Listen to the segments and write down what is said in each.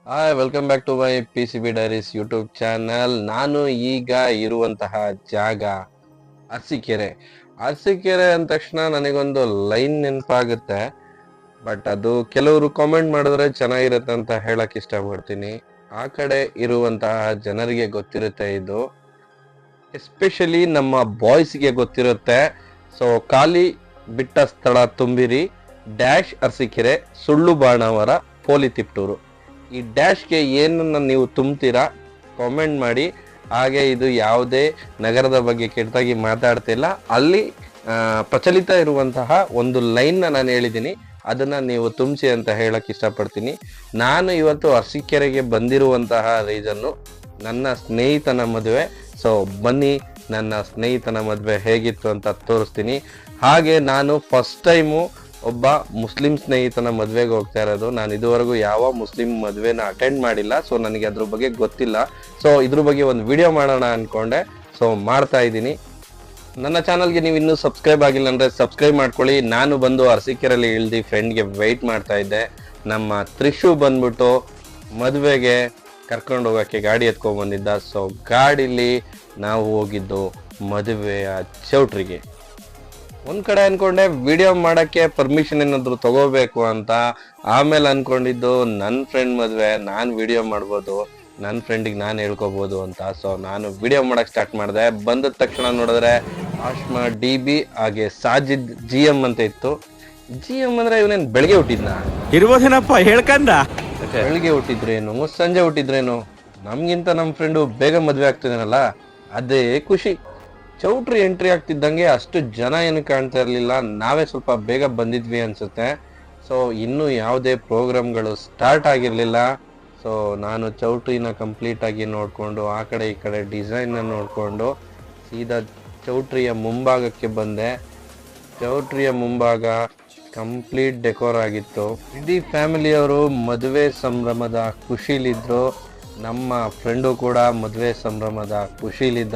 Hi welcome back to my P C B diaries YouTube channel. ನಾನು ಈಗ ಇರುವಂತಹ ಜಾಗ ಅರಸೀಕೆರೆ. ಅರಸೀಕೆರೆ ಅಂದ ತಕ್ಷಣ ನನಗೊಂದು ಲೈನ್ ನೆನಪಾಗುತ್ತೆ. ಬಟ್ ಅದು ಕೆಲವರು ಕಾಮೆಂಟ್ ಮಾಡಿದ್ರೆ ಚೆನ್ನಾಗಿರುತ್ತೆ ಅಂತ ಹೇಳಕ್ ಇಷ್ಟಪಡ್ತೀನಿ. ಆ ಕಡೆ ಇರುವಂತಹ ಜನರಿಗೆ ಗೊತ್ತಿರುತ್ತೆ ಇದು, ಎಸ್ಪೆಷಲಿ ನಮ್ಮ ಬಾಯ್ಸ್ಗೆ ಗೊತ್ತಿರುತ್ತೆ. ಸೊ ಖಾಲಿ ಬಿಟ್ಟ ಸ್ಥಳ ತುಂಬಿರಿ ಡ್ಯಾಶ್ ಅರಸೀಕೆರೆ ಸುಳ್ಳು ಬಾಣವರ ಪೋಲಿ ತಿಪ್ಟೂರು. ಈ ಡ್ಯಾಶ್ಗೆ ಏನನ್ನ ನೀವು ತುಂಬ್ತೀರಾ ಕಾಮೆಂಟ್ ಮಾಡಿ. ಹಾಗೆ ಇದು ಯಾವುದೇ ನಗರದ ಬಗ್ಗೆ ಕೆಟ್ಟದಾಗಿ ಮಾತಾಡ್ತಿಲ್ಲ, ಅಲ್ಲಿ ಪ್ರಚಲಿತ ಇರುವಂತಹ ಒಂದು ಲೈನ್ನ ನಾನು ಹೇಳಿದ್ದೀನಿ, ಅದನ್ನ ನೀವು ತುಂಬಿಸಿ ಅಂತ ಹೇಳಕ್ ಇಷ್ಟಪಡ್ತೀನಿ. ನಾನು ಇವತ್ತು ಅರಸೀಕೆರೆಗೆ ಬಂದಿರುವಂತಹ ರೀಸನ್ನು ನನ್ನ ಸ್ನೇಹಿತನ ಮದುವೆ. ಸೊ ಬನ್ನಿ, ನನ್ನ ಸ್ನೇಹಿತನ ಮದುವೆ ಹೇಗಿತ್ತು ಅಂತ ತೋರಿಸ್ತೀನಿ. ಹಾಗೆ ನಾನು ಫಸ್ಟ್ ಟೈಮು ಒಬ್ಬ ಮುಸ್ಲಿಂ ಸ್ನೇಹಿತನ ಮದುವೆಗೆ ಹೋಗ್ತಾ ಇರೋದು. ನಾನು ಇದುವರೆಗೂ ಯಾವ ಮುಸ್ಲಿಂ ಮದುವೆನ ಅಟೆಂಡ್ ಮಾಡಿಲ್ಲ, ಸೊ ನನಗೆ ಅದ್ರ ಬಗ್ಗೆ ಗೊತ್ತಿಲ್ಲ. ಸೊ ಇದ್ರ ಬಗ್ಗೆ ಒಂದು ವಿಡಿಯೋ ಮಾಡೋಣ ಅನ್ಕೊಂಡೆ, ಸೊ ಮಾಡ್ತಾ ಇದ್ದೀನಿ. ನನ್ನ ಚಾನಲ್ಗೆ ನೀವು ಇನ್ನೂ ಸಬ್ಸ್ಕ್ರೈಬ್ ಆಗಿಲ್ಲ ಅಂದರೆ ಸಬ್ಸ್ಕ್ರೈಬ್ ಮಾಡ್ಕೊಳ್ಳಿ. ನಾನು ಬಂದು ಅರಸೀಕೆರೆಯಲ್ಲಿ ಇಳ್ದು ಫ್ರೆಂಡ್ಗೆ ವೆಯ್ಟ್ ಮಾಡ್ತಾ ಇದ್ದೆ. ನಮ್ಮ ತ್ರಿಶು ಬಂದ್ಬಿಟ್ಟು ಮದುವೆಗೆ ಕರ್ಕೊಂಡು ಹೋಗೋಕ್ಕೆ ಗಾಡಿ ಎತ್ಕೊಂಡು ಬಂದಿದ್ದ. ಸೊ ಗಾಡೀಲಿ ನಾವು ಹೋಗಿದ್ದು ಮದುವೆಯ ಚೌಟ್ರಿಗೆ. ಒಂದ್ ಕಡೆ ಅನ್ಕೊಂಡೆ ವಿಡಿಯೋ ಮಾಡಕ್ಕೆ ಪರ್ಮಿಷನ್ ಏನಾದ್ರು ತಗೋಬೇಕು ಅಂತ. ಆಮೇಲೆ ಅನ್ಕೊಂಡಿದ್ದು ನನ್ನ ಫ್ರೆಂಡ್ ಮದ್ವೆ, ನಾನು ವಿಡಿಯೋ ಮಾಡ್ಬೋದು, ನನ್ನ ಫ್ರೆಂಡಿಗೆ ನಾನು ಹೇಳ್ಕೊಬೋದು ಅಂತ. ಸೊ ನಾನು ವಿಡಿಯೋ ಮಾಡಕ್ ಸ್ಟಾರ್ಟ್ ಮಾಡಿದೆ. ಬಂದ ತಕ್ಷಣ ನೋಡಿದ್ರೆ ಆಶ್ಮಾ DB ಹಾಗೆ ಸಾಜಿದ್ GM ಅಂತ ಇತ್ತು. GM ಅಂದ್ರೆ ಇವನೇನ್ ಬೆಳಗ್ಗೆ ಹುಟ್ಟಿದ್ನ ಇರ್ಬೋದೇನಪ್ಪ ಹೇಳ್ಕಂದ. ಬೆಳಿಗ್ಗೆ ಹುಟ್ಟಿದ್ರೇನು ಸಂಜೆ ಹುಟ್ಟಿದ್ರೇನು, ನಮ್ಗಿಂತ ನಮ್ಮ ಫ್ರೆಂಡು ಬೇಗ ಮದ್ವೆ ಆಗ್ತಿದ್ದಾನಲ್ಲ, ಅದೇ ಖುಷಿ. ಚೌಟ್ರಿ ಎಂಟ್ರಿ ಆಗ್ತಿದ್ದಂಗೆ ಅಷ್ಟು ಜನ ಏನು ಕಾಣ್ತಾ ಇರಲಿಲ್ಲ, ನಾವೇ ಸ್ವಲ್ಪ ಬೇಗ ಬಂದಿದ್ವಿ ಅನ್ಸುತ್ತೆ. ಸೊ ಇನ್ನೂ ಯಾವುದೇ ಪ್ರೋಗ್ರಾಮ್ಗಳು ಸ್ಟಾರ್ಟ್ ಆಗಿರಲಿಲ್ಲ. ಸೊ ನಾನು ಚೌಟ್ರಿನ ಕಂಪ್ಲೀಟ್ ಆಗಿ ನೋಡಿಕೊಂಡು ಆ ಕಡೆ ಈ ಕಡೆ ಡಿಸೈನ್ನ ನೋಡಿಕೊಂಡು ಸೀದಾ ಚೌಟ್ರಿಯ ಮುಂಭಾಗಕ್ಕೆ ಬಂದೆ. ಚೌಟ್ರಿಯ ಮುಂಭಾಗ ಕಂಪ್ಲೀಟ್ ಡೆಕೋರ್ ಆಗಿತ್ತು. ಇಡೀ ಫ್ಯಾಮಿಲಿಯವರು ಮದುವೆ ಸಂಭ್ರಮದ ಖುಷಿಲಿದ್ರು. ನಮ್ಮ ಫ್ರೆಂಡು ಕೂಡ ಮದುವೆ ಸಂಭ್ರಮದ ಖುಷಿಲಿದ್ದ.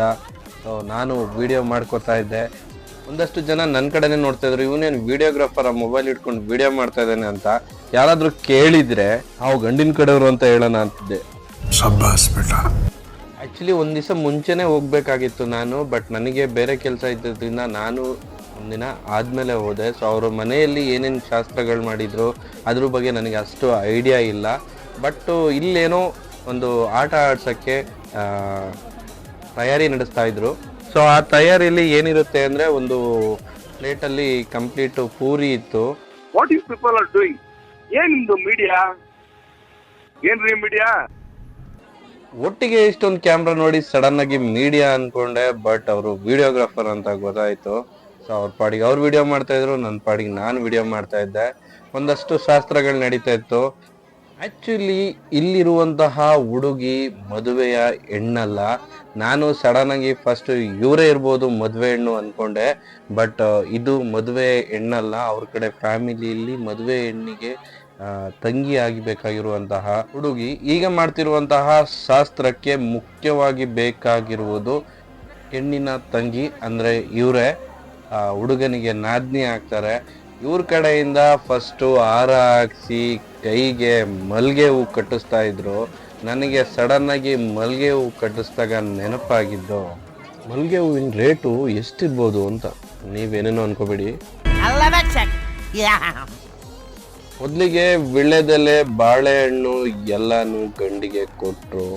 ಸೊ ನಾನು ವಿಡಿಯೋ ಮಾಡ್ಕೋತಾ ಇದ್ದೆ. ಒಂದಷ್ಟು ಜನ ನನ್ನ ಕಡೆನೇ ನೋಡ್ತಾ ಇದ್ರು, ಇವನೇನು ವಿಡಿಯೋಗ್ರಾಫರ್ ಮೊಬೈಲ್ ಇಟ್ಕೊಂಡು ವಿಡಿಯೋ ಮಾಡ್ತಾ ಇದ್ದಾನೆ ಅಂತ. ಯಾರಾದ್ರೂ ಕೇಳಿದ್ರೆ ನಾವು ಗಂಡಿನ ಕಡೆಯವರು ಅಂತ ಹೇಳೋಣ ಅಂತಿದ್ದೆ. ಆಕ್ಚುಲಿ ಒಂದ್ ದಿವಸ ಮುಂಚೆನೆ ಹೋಗ್ಬೇಕಾಗಿತ್ತು ನಾನು, ಬಟ್ ನನಗೆ ಬೇರೆ ಕೆಲಸ ಇದ್ದಿದ್ದರಿಂದ ನಾನು ಒಂದಿನ ಆದ್ಮೇಲೆ ಹೋದೆ. ಸೊ ಅವರು ಮನೆಯಲ್ಲಿ ಏನೇನು ಶಾಸ್ತ್ರಗಳು ಮಾಡಿದ್ರು ಅದ್ರ ಬಗ್ಗೆ ನನಗೆ ಅಷ್ಟು ಐಡಿಯಾ ಇಲ್ಲ. ಬಟ್ ಇಲ್ಲೇನೋ ಒಂದು ಆಟ ಆಡ್ಸೋಕ್ಕೆ ತಯಾರಿ ನಡೆಸ್ತಾ ಇದ್ರು. ಸೊ ಆ ತಯಾರಿಯಲ್ಲಿ ಏನಿರುತ್ತೆ ಅಂದ್ರೆ, ಒಂದು ಪ್ಲೇಟಲ್ಲಿ ಕಂಪ್ಲೀಟ್ ಪೂರಿ ಇತ್ತು. What you people are doing? ಏನಿದು ಮೀಡಿಯಾ? ಏನ್ರಿ ಮೀಡಿಯಾ? ಒಟ್ಟಿಗೆ ಇಷ್ಟೊಂದು ಕ್ಯಾಮ್ರಾ ನೋಡಿ ಸಡನ್ ಆಗಿ ಮೀಡಿಯಾ ಅನ್ಕೊಂಡೆ, ಬಟ್ ಅವರು ವಿಡಿಯೋಗ್ರಾಫರ್ ಅಂತ ಗೊತ್ತಾಯ್ತು. ಸೊ ಅವ್ರ ಪಾಡಿಗೆ ಅವ್ರು ವಿಡಿಯೋ ಮಾಡ್ತಾ ಇದ್ರು, ನನ್ನ ಪಾಡಿಗೆ ನಾನು ವಿಡಿಯೋ ಮಾಡ್ತಾ ಇದ್ದೆ. ಒಂದಷ್ಟು ಶಾಸ್ತ್ರಗಳು ನಡೀತಾ ಇತ್ತು. ಆಕ್ಚುಲಿ ಇಲ್ಲಿರುವಂತಹ ಹುಡುಗಿ ಮದುವೆಯ ಹೆಣ್ಣಲ್ಲ. ನಾನು ಸಡನ್ ಆಗಿ ಫಸ್ಟ್ ಇವರೇ ಇರ್ಬೋದು ಮದುವೆ ಹೆಣ್ಣು ಅನ್ಕೊಂಡೆ, ಬಟ್ ಇದು ಮದುವೆ ಹೆಣ್ಣಲ್ಲ. ಅವ್ರ ಕಡೆ ಫ್ಯಾಮಿಲಿಯಲ್ಲಿ ಮದುವೆ ಹೆಣ್ಣಿಗೆ ತಂಗಿ ಆಗಿಬೇಕಾಗಿರುವಂತಹ ಹುಡುಗಿ. ಈಗ ಮಾಡ್ತಿರುವಂತಹ ಶಾಸ್ತ್ರಕ್ಕೆ ಮುಖ್ಯವಾಗಿ ಬೇಕಾಗಿರುವುದು ಹೆಣ್ಣಿನ ತಂಗಿ, ಅಂದ್ರೆ ಇವರೇ ಹುಡುಗನಿಗೆ ನಾದ್ನಿ ಆಗ್ತಾರೆ. ಇವ್ರ ಕಡೆಯಿಂದ ಫಸ್ಟು ಹಾರ ಹಾಕ್ಸಿ ಕೈಗೆ ಮಲ್ಗೆ ಹೂ ಕಟ್ಟಿಸ್ತಾ ಇದ್ರು. ನನಗೆ ಸಡನ್ ಆಗಿ ಮಲ್ಗೆ ಹೂ ಕಟ್ಟಿಸ್ದಾಗ ನೆನಪಾಗಿದ್ದು, ಮಲ್ಗೆ ಹೂವಿನ ರೇಟು ಎಷ್ಟಿರ್ಬೋದು ಅಂತ ನೀವೇನೇನೋ ಅನ್ಕೋಬೇಡಿ. ಮೊದಲಿಗೆ ವಿಳ್ಳೆದೆಲೆ ಬಾಳೆಹಣ್ಣು ಎಲ್ಲಾನು ಗಂಡಿಗೆ ಕೊಟ್ರು.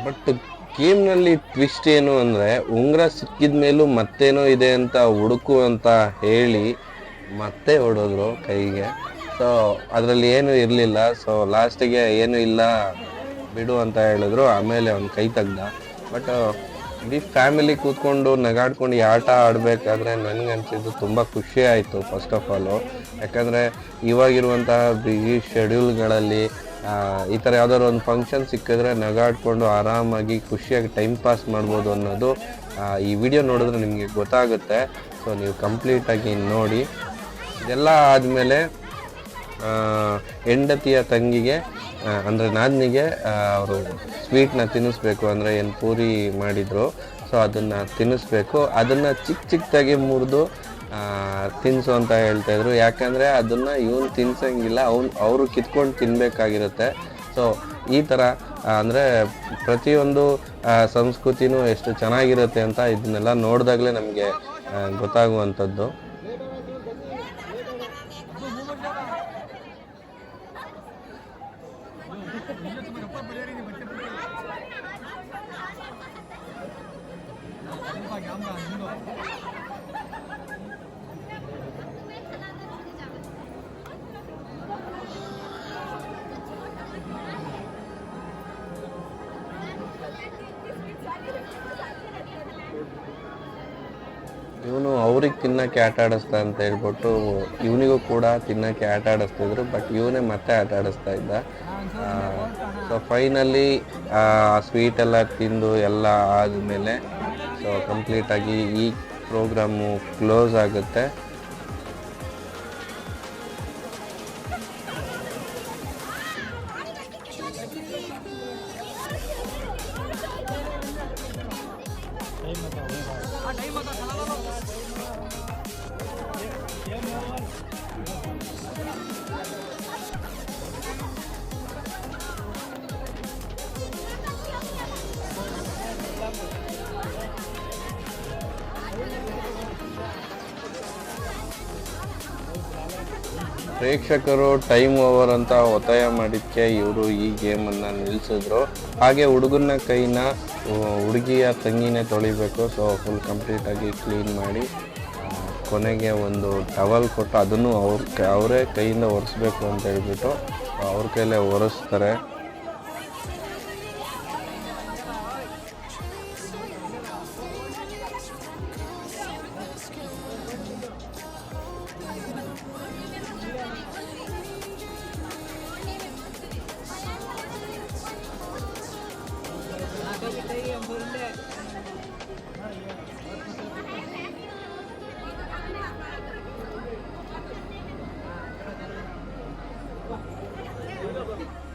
ಬಟ್ ಗೇಮ್ನಲ್ಲಿ ಟ್ವಿಸ್ಟ್ ಏನು ಅಂದರೆ ಉಂಗುರ ಸಿಕ್ಕಿದ ಮೇಲೂ ಮತ್ತೇನೋ ಇದೆ ಅಂತ ಹುಡುಕು ಅಂತ ಹೇಳಿ ಮತ್ತೆ ಹೊಡೋದ್ರು ಕೈಗೆ. ಸೊ ಅದರಲ್ಲಿ ಏನೂ ಇರಲಿಲ್ಲ. ಸೊ ಲಾಸ್ಟಿಗೆ ಏನೂ ಇಲ್ಲ ಬಿಡು ಅಂತ ಹೇಳಿದ್ರು. ಆಮೇಲೆ ಅವ್ನು ಕೈ ತೆಗ್ದ. ಬಟ್ ಇಡೀ ಫ್ಯಾಮಿಲಿ ಕೂತ್ಕೊಂಡು ನಗಾಡ್ಕೊಂಡು ಈ ಆಟ ಆಡಬೇಕಾದ್ರೆ ನನಗನ್ಸಿದ್ದು ತುಂಬ ಖುಷಿ ಆಯಿತು ಫಸ್ಟ್ ಆಫ್ ಆಲು. ಯಾಕಂದರೆ ಇವಾಗಿರುವಂತಹ ಬಿಗಿ ಶೆಡ್ಯೂಲ್ಗಳಲ್ಲಿ ಈ ಥರ ಯಾವ್ದಾದ್ರು ಒಂದು ಫಂಕ್ಷನ್ ಸಿಕ್ಕಿದ್ರೆ ನಗಾಡ್ಕೊಂಡು ಆರಾಮಾಗಿ ಖುಷಿಯಾಗಿ ಟೈಮ್ ಪಾಸ್ ಮಾಡ್ಬೋದು ಅನ್ನೋದು ಈ ವಿಡಿಯೋ ನೋಡಿದ್ರೆ ನಿಮಗೆ ಗೊತ್ತಾಗುತ್ತೆ. ಸೊ ನೀವು ಕಂಪ್ಲೀಟಾಗಿ ನೋಡಿ. ಇದೆಲ್ಲ ಆದಮೇಲೆ ಹೆಂಡತಿಯ ತಂಗಿಗೆ ಅಂದರೆ ನಾದಿನಿಗೆ ಅವರು ಸ್ವೀಟ್ನ ತಿನ್ನಿಸ್ಬೇಕು. ಅಂದರೆ ಏನು ಪೂರಿ ಮಾಡಿದರು, ಸೊ ಅದನ್ನು ತಿನ್ನಿಸ್ಬೇಕು. ಅದನ್ನು ಚಿಕ್ಕದಾಗಿ ಮುರಿದು ತಿನ್ನಿಸು ಅಂತ ಹೇಳ್ತಾಯಿದ್ರು. ಯಾಕಂದರೆ ಅದನ್ನು ಇವನು ತಿನ್ಸಂಗಿಲ್ಲ, ಅವರು ಕಿತ್ಕೊಂಡು ತಿನ್ನಬೇಕಾಗಿರುತ್ತೆ. ಸೊ ಈ ಥರ ಅಂದರೆ ಪ್ರತಿಯೊಂದು ಸಂಸ್ಕೃತಿನೂ ಎಷ್ಟು ಚೆನ್ನಾಗಿರುತ್ತೆ ಅಂತ ಇದನ್ನೆಲ್ಲ ನೋಡಿದಾಗಲೇ ನಮಗೆ ಗೊತ್ತಾಗುವಂಥದ್ದು. ಇವನು ಅವ್ರಿಗೆ ತಿನ್ನೋಕ್ಕೆ ಆಟ ಆಡಿಸ್ತಾ ಅಂತ ಹೇಳ್ಬಿಟ್ಟು ಇವನಿಗೂ ಕೂಡ ತಿನ್ನೋಕ್ಕೆ ಆಟ ಆಡಿಸ್ತಿದ್ರು. ಬಟ್ ಇವನೇ ಮತ್ತೆ ಆಟ ಆಡಿಸ್ತಾ ಇದ್ದ. ಸೊ ಫೈನಲಿ ಸ್ವೀಟ್ ಎಲ್ಲ ತಿಂದು ಎಲ್ಲ ಆದಮೇಲೆ ಸೊ ಕಂಪ್ಲೀಟಾಗಿ ಈ ಪ್ರೋಗ್ರಾಮು ಕ್ಲೋಸ್ ಆಗುತ್ತೆ. ಪ್ರೇಕ್ಷಕರು ಟೈಮ್ ಓವರ್ ಅಂತ ಒತ್ತಾಯ ಮಾಡಿದ್ದಕ್ಕೆ ಇವರು ಈ ಗೇಮನ್ನು ನಿಲ್ಲಿಸಿದ್ರು. ಹಾಗೆ ಹುಡುಗನ ಕೈನ ಹುಡುಗಿಯ ತಂಗಿನೇ ತೊಳಿಬೇಕು. ಸೊ ಫುಲ್ ಕಂಪ್ಲೀಟಾಗಿ ಕ್ಲೀನ್ ಮಾಡಿ ಕೊನೆಗೆ ಒಂದು ಟವಲ್ ಕೊಟ್ಟು ಅದನ್ನು ಅವರೇ ಕೈಯಿಂದ ಒರೆಸ್ಬೇಕು ಅಂತ ಹೇಳ್ಬಿಟ್ಟು ಅವ್ರ ಕೈಲೇ ಒರೆಸ್ತಾರೆ.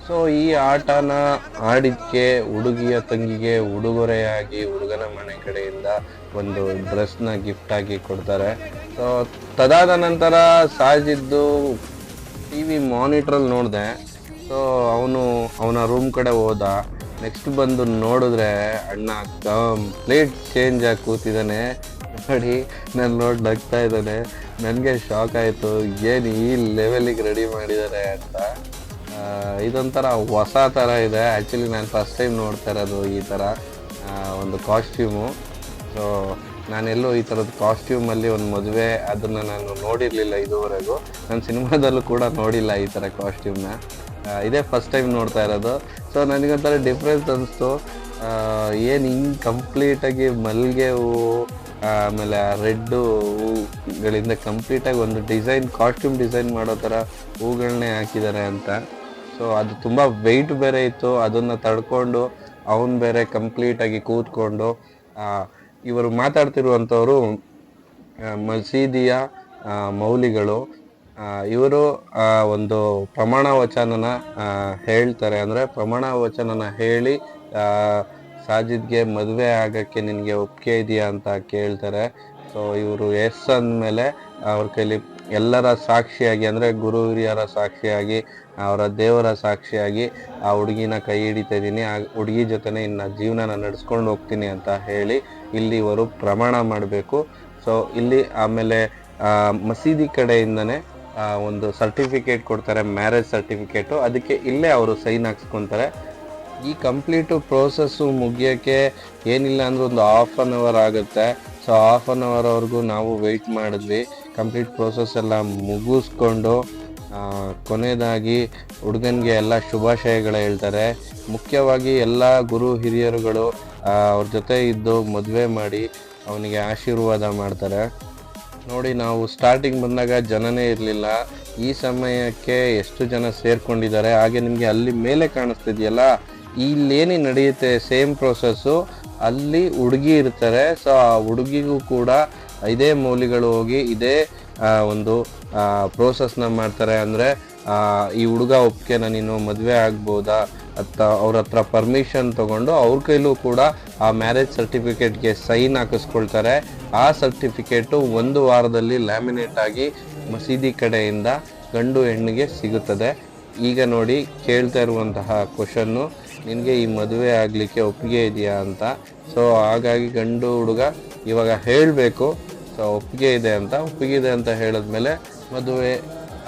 ಸೊ ಈ ಆಟನ ಆಡಿದ್ದಕ್ಕೆ ಹುಡುಗಿಯ ತಂಗಿಗೆ ಉಡುಗೊರೆಯಾಗಿ ಹುಡುಗನ ಮನೆ ಕಡೆಯಿಂದ ಒಂದು ಡ್ರೆಸ್ನ ಗಿಫ್ಟ್ ಆಗಿ ಕೊಡ್ತಾರೆ. ಸೊ ತದಾದ ನಂತರ ಸಾಜಿದ್ದು ಟಿ ವಿ ಮಾನಿಟ್ರಲ್ಲಿ ನೋಡಿದೆ. ಸೊ ಅವನ ರೂಮ್ ಕಡೆ ಹೋದ. ನೆಕ್ಸ್ಟ್ ಬಂದು ನೋಡಿದ್ರೆ ಅಣ್ಣ ಕಂಪ್ಲೀಟ್ ಚೇಂಜ್ ಆಗಿ ಕೂತಿದ್ದಾನೆ. ನೋಡಿ ನಾನು ನೋಡಿ ನಗ್ತಾ ಇದ್ದಾನೆ. ನನಗೆ ಶಾಕ್ ಆಯಿತು, ಏನು ಈ ಲೆವೆಲಿಗೆ ರೆಡಿ ಮಾಡಿದ್ದಾರೆ ಅಂತ. ಇದೊಂಥರ ಹೊಸ ಥರ ಇದೆ. ಆ್ಯಕ್ಚುಲಿ ನಾನು ಫಸ್ಟ್ ಟೈಮ್ ನೋಡ್ತಾ ಇರೋದು ಈ ಥರ ಒಂದು ಕಾಸ್ಟ್ಯೂಮು. ಸೊ ನಾನೆಲ್ಲೂ ಈ ಥರದ ಕಾಸ್ಟ್ಯೂಮಲ್ಲಿ ಒಂದು ಮದುವೆ ಅದನ್ನು ನಾನು ನೋಡಿರಲಿಲ್ಲ ಇದುವರೆಗೂ. ನಾನು ಸಿನಿಮಾದಲ್ಲೂ ಕೂಡ ನೋಡಿಲ್ಲ ಈ ಥರ ಕಾಸ್ಟ್ಯೂಮ್ನ. ಇದೇ ಫಸ್ಟ್ ಟೈಮ್ ನೋಡ್ತಾ ಇರೋದು. ಸೊ ನನಗೊಂಥರ ಡಿಫ್ರೆನ್ಸ್ ಅನಿಸ್ತು. ಏನು ಹಿಂಗೆ ಕಂಪ್ಲೀಟಾಗಿ ಮಲ್ಲಿಗೆ ಹೂವು ಆಮೇಲೆ ಆ ರೆಡ್ಡು ಹೂಗಳಿಂದ ಕಂಪ್ಲೀಟಾಗಿ ಒಂದು ಡಿಸೈನ್ ಕಾಸ್ಟ್ಯೂಮ್ ಡಿಸೈನ್ ಮಾಡೋ ಥರ ಹೂಗಳನ್ನೇ ಹಾಕಿದ್ದಾರೆ ಅಂತ. ಸೊ ಅದು ತುಂಬ ವೆಯ್ಟ್ ಬೇರೆ ಇತ್ತು. ಅದನ್ನು ತಡ್ಕೊಂಡು ಅವನು ಬೇರೆ ಕಂಪ್ಲೀಟಾಗಿ ಕೂತ್ಕೊಂಡು ಇವರು ಮಾತಾಡ್ತಿರುವಂಥವರು ಮಸೀದಿಯ ಮೌಲಿಗಳು. ಇವರು ಒಂದು ಪ್ರಮಾಣ ವಚನನ ಹೇಳ್ತಾರೆ. ಅಂದರೆ ಪ್ರಮಾಣ ವಚನನ ಹೇಳಿ ಸಾಜಿದ್ಗೆ ಮದುವೆ ಆಗೋಕ್ಕೆ ನಿನಗೆ ಒಪ್ಪಿಗೆ ಇದೆಯಾ ಅಂತ ಕೇಳ್ತಾರೆ. ಸೊ ಇವರು ಎಸ್ ಅಂದಮೇಲೆ ಅವ್ರ ಕೈಲಿ ಎಲ್ಲರ ಸಾಕ್ಷಿಯಾಗಿ ಅಂದರೆ ಗುರು ಹಿರಿಯರ ಸಾಕ್ಷಿಯಾಗಿ ಅವರ ದೇವರ ಸಾಕ್ಷಿಯಾಗಿ ಆ ಹುಡುಗಿನ ಕೈ ಹಿಡಿತಾ ಇದ್ದೀನಿ, ಆ ಹುಡುಗಿ ಜೊತೆನೇ ಇನ್ನು ಜೀವನನ ನಡೆಸ್ಕೊಂಡು ಹೋಗ್ತೀನಿ ಅಂತ ಹೇಳಿ ಇಲ್ಲಿ ಇವರು ಪ್ರಮಾಣ ಮಾಡಬೇಕು. ಸೊ ಇಲ್ಲಿ ಆಮೇಲೆ ಮಸೀದಿ ಕಡೆಯಿಂದನೇ ಒಂದು ಸರ್ಟಿಫಿಕೇಟ್ ಕೊಡ್ತಾರೆ, ಮ್ಯಾರೇಜ್ ಸರ್ಟಿಫಿಕೇಟು. ಅದಕ್ಕೆ ಇಲ್ಲೇ ಅವರು ಸೈನ್ ಹಾಕ್ಸ್ಕೊತಾರೆ. ಈ ಕಂಪ್ಲೀಟು ಪ್ರೋಸೆಸ್ಸು ಮುಗಿಯೋಕ್ಕೆ ಏನಿಲ್ಲ ಅಂದ್ರೆ ಒಂದು ಹಾಫ್ ಆನ್ ಅವರ್ ಆಗುತ್ತೆ. ಸೊ ಹಾಫ್ ಆನ್ ಅವರ್ವರೆಗೂ ನಾವು ವೆಯ್ಟ್ ಮಾಡಿದ್ವಿ. ಕಂಪ್ಲೀಟ್ ಪ್ರೋಸೆಸ್ ಎಲ್ಲ ಮುಗಿಸ್ಕೊಂಡು ಕೊನೆಯದಾಗಿ ಹುಡುಗನಿಗೆ ಎಲ್ಲ ಶುಭಾಶಯಗಳು ಹೇಳ್ತಾರೆ. ಮುಖ್ಯವಾಗಿ ಎಲ್ಲ ಗುರು ಹಿರಿಯರುಗಳು ಅವ್ರ ಜೊತೆ ಇದ್ದು ಮದುವೆ ಮಾಡಿ ಅವನಿಗೆ ಆಶೀರ್ವಾದ ಮಾಡ್ತಾರೆ. ನೋಡಿ, ನಾವು ಸ್ಟಾರ್ಟಿಂಗ್ ಬಂದಾಗ ಜನನೇ ಇರಲಿಲ್ಲ. ಈ ಸಮಯಕ್ಕೆ ಎಷ್ಟು ಜನ ಸೇರ್ಕೊಂಡಿದ್ದಾರೆ. ಹಾಗೆ ನಿಮಗೆ ಅಲ್ಲಿ ಮೇಲೆ ಕಾಣಿಸ್ತಿದೆಯಲ್ಲ, ಇಲ್ಲೇನೇ ನಡೆಯುತ್ತೆ ಸೇಮ್ ಪ್ರೋಸೆಸ್ಸು. ಅಲ್ಲಿ ಹುಡುಗಿ ಇರ್ತಾರೆ. ಸೊ ಆ ಹುಡುಗಿಗೂ ಕೂಡ ಇದೇ ಮೌಲಿಗಳು ಹೋಗಿ ಇದೇ ಒಂದು ಪ್ರೋಸೆಸ್ನ ಮಾಡ್ತಾರೆ. ಅಂದರೆ ಈ ಹುಡುಗ ಒಪ್ಪಿಗೆನ ನೀನು ಮದುವೆ ಆಗ್ಬೋದಾ ಅವ್ರ ಹತ್ರ ಪರ್ಮಿಷನ್ ತೊಗೊಂಡು ಅವ್ರ ಕೈಲೂ ಕೂಡ ಆ ಮ್ಯಾರೇಜ್ ಸರ್ಟಿಫಿಕೇಟ್ಗೆ ಸೈನ್ ಹಾಕಿಸ್ಕೊಳ್ತಾರೆ. ಆ ಸರ್ಟಿಫಿಕೇಟು 1 ವಾರದಲ್ಲಿ ಲ್ಯಾಮಿನೇಟ್ ಆಗಿ ಮಸೀದಿ ಕಡೆಯಿಂದ ಗಂಡು ಹೆಣ್ಣಿಗೆ ಸಿಗುತ್ತದೆ. ಈಗ ನೋಡಿ, ಕೇಳ್ತಾ ಇರುವಂತಹ ಕ್ವಶನ್ನು, ನಿನಗೆ ಈ ಮದುವೆ ಆಗಲಿಕ್ಕೆ ಒಪ್ಪಿಗೆ ಇದೆಯಾ ಅಂತ. ಸೊ ಹಾಗಾಗಿ ಗಂಡು ಹುಡುಗ ಇವಾಗ ಹೇಳಬೇಕು. ಸೊ ಒಪ್ಪಿಗೆ ಇದೆ ಅಂತ ಹೇಳಿದ್ಮೇಲೆ ಮದುವೆ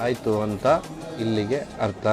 ಆಯಿತು ಅಂತ ಇಲ್ಲಿಗೆ ಅರ್ಥ.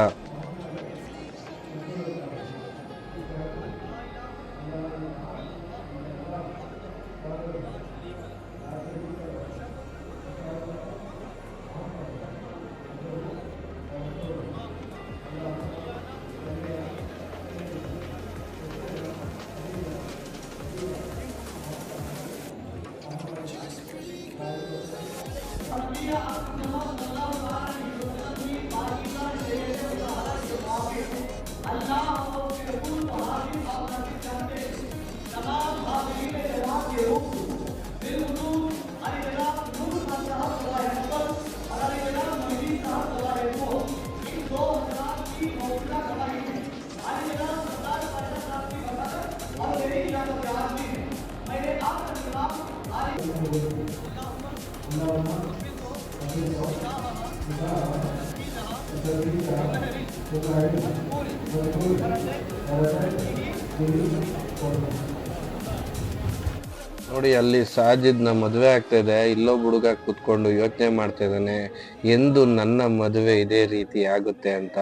ನೋಡಿ, ಅಲ್ಲಿ ಸಾಜಿದ್ನ ಮದುವೆ ಆಗ್ತಾ ಇದೆ. ಇಲ್ಲೊಬ್ಬ ಹುಡುಗ ಕೂತ್ಕೊಂಡು ಯೋಚನೆ ಮಾಡ್ತಾ ಇದ್ದಾನೆ, ಎಂದು ನನ್ನ ಮದುವೆ ಇದೇ ರೀತಿ ಆಗುತ್ತೆ ಅಂತ.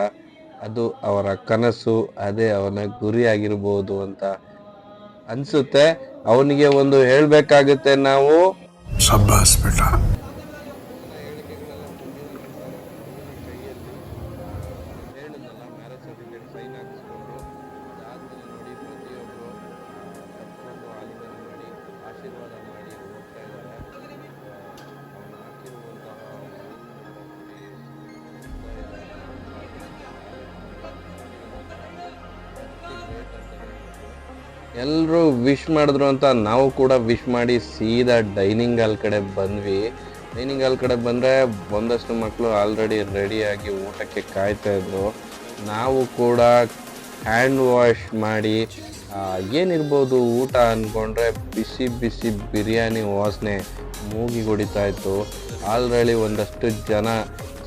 ಅದು ಅವರ ಕನಸು, ಅದೇ ಅವನ ಗುರಿ ಆಗಿರ್ಬೋದು ಅಂತ ಅನ್ಸುತ್ತೆ. ಅವನಿಗೆ ಒಂದು ಹೇಳ್ಬೇಕಾಗುತ್ತೆ ನಾವು, शाबाश बेटा. ಎಲ್ಲರೂ ವಿಶ್ ಮಾಡಿದ್ರು ಅಂತ ನಾವು ಕೂಡ ವಿಶ್ ಮಾಡಿ ಸೀದಾ ಡೈನಿಂಗ್ ಹಾಲ್ ಕಡೆ ಬಂದ್ವಿ. ಡೈನಿಂಗ್ ಹಾಲ್ ಕಡೆ ಬಂದರೆ ಒಂದಷ್ಟು ಮಕ್ಕಳು ಆಲ್ರೆಡಿ ರೆಡಿಯಾಗಿ ಊಟಕ್ಕೆ ಕಾಯ್ತಾ ಇದ್ರು. ನಾವು ಕೂಡ ಹ್ಯಾಂಡ್ ವಾಶ್ ಮಾಡಿ ಏನಿರ್ಬೋದು ಊಟ ಅಂದ್ಕೊಂಡ್ರೆ ಬಿಸಿ ಬಿಸಿ ಬಿರಿಯಾನಿ ವಾಸನೆ ಮೂಗಿಗೆ ಹೊಡಿತಾ ಇತ್ತು. ಆಲ್ರೆಡಿ ಒಂದಷ್ಟು ಜನ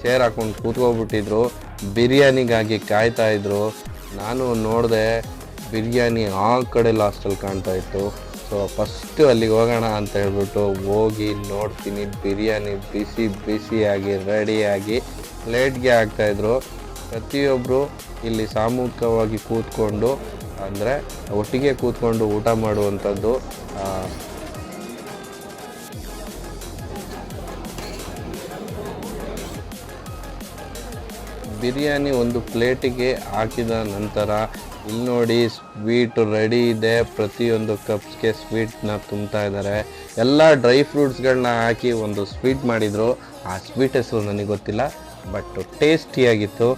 ಚೇರ್ ಹಾಕೊಂಡು ಕೂತ್ಕೊಬಿಟ್ಟಿದ್ರು, ಬಿರಿಯಾನಿಗಾಗಿ ಕಾಯ್ತಾ ಇದ್ರು. ನಾನು ನೋಡಿದೆ, ಬಿರಿಯಾನಿ ಆ ಕಡೆ ಲಾಸ್ಟಲ್ಲಿ ಕಾಣ್ತಾ ಇತ್ತು. ಸೊ ಫಸ್ಟು ಅಲ್ಲಿಗೆ ಹೋಗೋಣ ಅಂತ ಹೇಳ್ಬಿಟ್ಟು ಹೋಗಿ ನೋಡ್ತೀನಿ, ಬಿರಿಯಾನಿ ಬಿಸಿ ಬಿಸಿಯಾಗಿ ರೆಡಿಯಾಗಿ ಪ್ಲೇಟ್ಗೆ ಹಾಕ್ತಾಯಿದ್ರು. ಪ್ರತಿಯೊಬ್ಬರು ಇಲ್ಲಿ ಸಾಮೂಹಿಕವಾಗಿ ಕೂತ್ಕೊಂಡು, ಅಂದರೆ ಒಟ್ಟಿಗೆ ಕೂತ್ಕೊಂಡು ಊಟ ಮಾಡುವಂಥದ್ದು. ಬಿರಿಯಾನಿ ಒಂದು ಪ್ಲೇಟಿಗೆ ಹಾಕಿದ ನಂತರ ಇಲ್ಲಿ ನೋಡಿ, ಸ್ವೀಟ್ ರೆಡಿ ಇದೆ. ಪ್ರತಿಯೊಂದು ಕಪ್ಸ್ಗೆ ಸ್ವೀಟ್ನ ತುಂಬ್ತಾ ಇದ್ದಾರೆ. ಎಲ್ಲ ಡ್ರೈ ಫ್ರೂಟ್ಸ್ಗಳನ್ನ ಹಾಕಿ ಒಂದು ಸ್ವೀಟ್ ಮಾಡಿದರು. ಆ ಸ್ವೀಟ್ ಹೆಸರು ನನಗೆ ಗೊತ್ತಿಲ್ಲ, ಬಟ್ ಟೇಸ್ಟಿಯಾಗಿತ್ತು.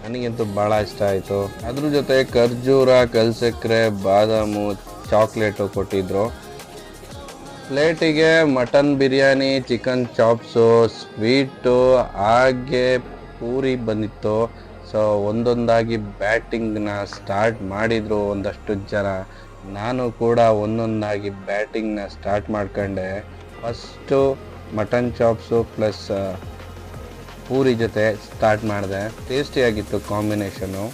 ನನಗಂತೂ ಭಾಳ ಇಷ್ಟ ಆಯಿತು. ಅದ್ರ ಜೊತೆ ಖರ್ಜೂರ, ಕಲ್ಸಕ್ಕರೆ, ಬಾದಾಮು, ಚಾಕ್ಲೇಟು ಕೊಟ್ಟಿದ್ರು. ಪ್ಲೇಟಿಗೆ mutton biryani, chicken chops, sweet, ಹಾಗೆ ಪೂರಿ ಬಂದಿತ್ತು. ಸೊ ಒಂದೊಂದಾಗಿ ಬ್ಯಾಟಿಂಗ್ನ ಸ್ಟಾರ್ಟ್ ಮಾಡಿದರು ಒಂದಷ್ಟು ಜನ. ನಾನು ಕೂಡ ಒಂದೊಂದಾಗಿ ಬ್ಯಾಟಿಂಗ್ನ ಸ್ಟಾರ್ಟ್ ಮಾಡ್ಕೊಂಡೆ. First mutton chops plus puri ಜೊತೆ ಸ್ಟಾರ್ಟ್ ಮಾಡಿದೆ. ಟೇಸ್ಟಿಯಾಗಿತ್ತು ಕಾಂಬಿನೇಷನು.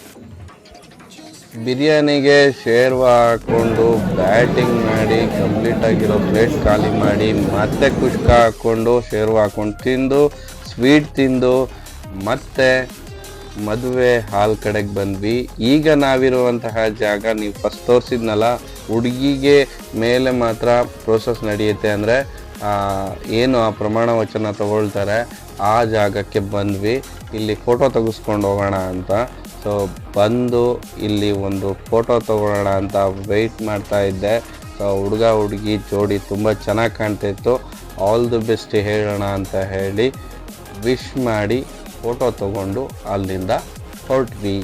ಬಿರಿಯಾನಿಗೆ ಶೇರ್ವಾ ಹಾಕ್ಕೊಂಡು ಬ್ಯಾಟಿಂಗ್ ಮಾಡಿ ಕಂಪ್ಲೀಟಾಗಿರೋ ಪ್ಲೇಟ್ ಖಾಲಿ ಮಾಡಿ ಮತ್ತೆ ಕುಷ್ಕ ಹಾಕ್ಕೊಂಡು ಶೇರ್ವಾ ಹಾಕ್ಕೊಂಡು ತಿಂದು ಸ್ವೀಟ್ ತಿಂದು ಮತ್ತೆ ಮದುವೆ ಹಾಲ್ ಕಡೆಗೆ ಬಂದ್ವಿ. ಈಗ ನಾವಿರುವಂತಹ ಜಾಗ ನೀವು ಫಸ್ಟ್ ತೋರಿಸಿದ್ನಲ್ಲ, ಹುಡುಗಿಗೆ ಮೇಲೆ ಮಾತ್ರ ಪ್ರೋಸೆಸ್ ನಡೆಯುತ್ತೆ, ಅಂದರೆ ಏನು ಆ ಪ್ರಮಾಣ ವಚನ ತಗೊಳ್ತಾರೆ ಆ ಜಾಗಕ್ಕೆ ಬಂದ್ವಿ. ಇಲ್ಲಿ ಫೋಟೋ ತೆಗೆಸ್ಕೊಂಡು ಹೋಗೋಣ ಅಂತ. ಸೊ ಬಂದು ಇಲ್ಲಿ ಒಂದು ಫೋಟೋ ತಗೊಳ್ಳೋಣ ಅಂತ ವೆಯ್ಟ್ ಮಾಡ್ತಾ ಇದ್ದೆ. ಸೊ ಹುಡುಗ ಹುಡುಗಿ ಜೋಡಿ ತುಂಬ ಚೆನ್ನಾಗಿ ಕಾಣ್ತಿತ್ತು. ಆಲ್ ದಿ ಬೆಸ್ಟ್ ಹೇಳೋಣ ಅಂತ ಹೇಳಿ ವಿಶ್ ಮಾಡಿ ಫೋಟೋ ತಗೊಂಡು ಅಲ್ಲಿಂದ ಹೊರಟ್ವಿ.